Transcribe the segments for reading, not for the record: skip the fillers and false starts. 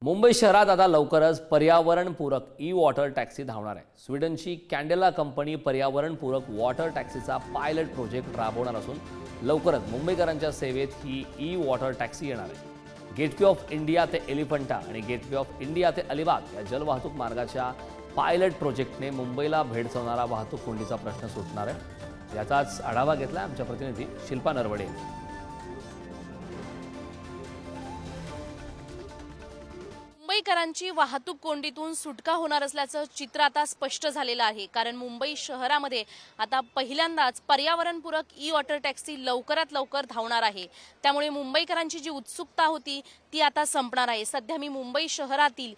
मुंबई शहरात आता लवकरच पर्यावरणपूरक ई-वॉटर टॅक्सी धावणार आहे। स्वीडनची कॅंडेला कंपनी पर्यावरणपूरक वॉटर टॅक्सीचा पायलट प्रोजेक्ट राबवणार असून लवकरच मुंबईकरांच्या सेवेत ही ई-वॉटर टॅक्सी येणार आहे। गेटवे ऑफ इंडिया ते एलिफंटा आणि गेटवे ऑफ इंडिया ते अलिबाग या जलवाहतूक मार्गाच्या पायलट प्रोजेक्टने मुंबईला भेडसावणारा वाहतूक कोंडीचा प्रश्न सुटणार आहे। याचाच आढावा घेतला आमच्या प्रतिनिधी शिल्पा नरवडे। मुंबईकरांची वाहतूक कोंडीतून सुटका होणार असल्याचं चित्र आता स्पष्ट झालेलं आहे। कारण मुंबई शहरामध्ये आता पहिल्यांदाच पर्यावरणपूरक ई-वॉटर टॅक्सी लवकरात लवकर धावणार आहे। त्यामुळे मुंबईकरांची जी उत्सुकता होती ती आता संपणार आहे। सध्या मी मुंबई शहरातील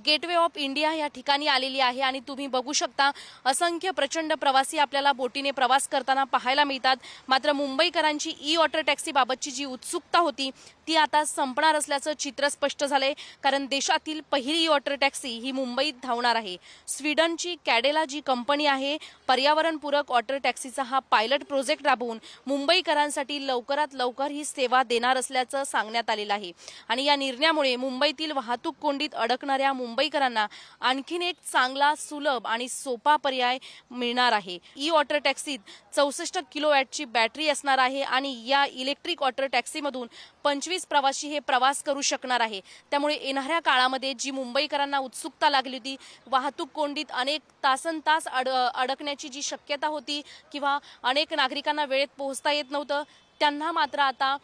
गेटवे ऑफ इंडिया या ठिकाणी आलेली आहे आणि तुम्ही बघू शकता असंख्य प्रचंड प्रवासी आपल्याला बोटीने प्रवास करताना पाहायला मिळतात। मात्र मुंबईकरांची ई-वॉटर टॅक्सी बाबतची जी उत्सुकता होती ती आता संपणार असल्याचं चित्र स्पष्ट झालंय। कारण देशातील पहिली ई-वॉटर टॅक्सी ही मुंबईत धावणार आहे। स्वीडनची कॅंडेला जी कंपनी आहे पर्यावरणपूरक वॉटर टॅक्सीचा हा पायलट प्रोजेक्ट राबवून मुंबईकरांसाठी लवकरात लवकर ही सेवा देणार असल्याचं सांगण्यात आलेलं आहे। आणि या निर्णयामुळे मुंबईतील वाहतूक कोंडीत अडकणाऱ्या मुंबईकरांना आणखीन एक चांगला, सुलभ आणि सोपा पर्याय मिळणार आहे। ई-वॉटर टॅक्सीत 64 किलोवॅटची बॅटरी असणार आहे आणि या इलेक्ट्रिक वॉटर टॅक्सीमधून 25 प्रवासी हे प्रवास करू शकणार आहे। त्यामुळे येणाऱ्या काळामध्ये जी मुंबईकरांना उत्सुकता लागली होती, वाहतूक कोंडीत अनेक तासनतास अडकण्याची जी शक्यता होती किंवा अनेक नागरिकांना वेळेत पोहोचता येत नव्हतं, त्यांना मात्र आता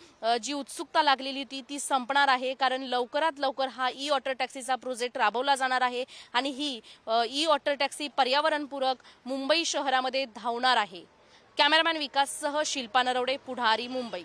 जी उत्सुकता लागलेली होती ती संपणार आहे। कारण लवकरात लवकर हा ई-वॉटर टॅक्सीचा प्रोजेक्ट राबवला जाणार आहे आणि ही ई-वॉटर टॅक्सी पर्यावरणपूरक मुंबई शहरामध्ये धावणार आहे। कॅमेरामॅन विकाससह शिल्पा नरवडे, पुढारी, मुंबई।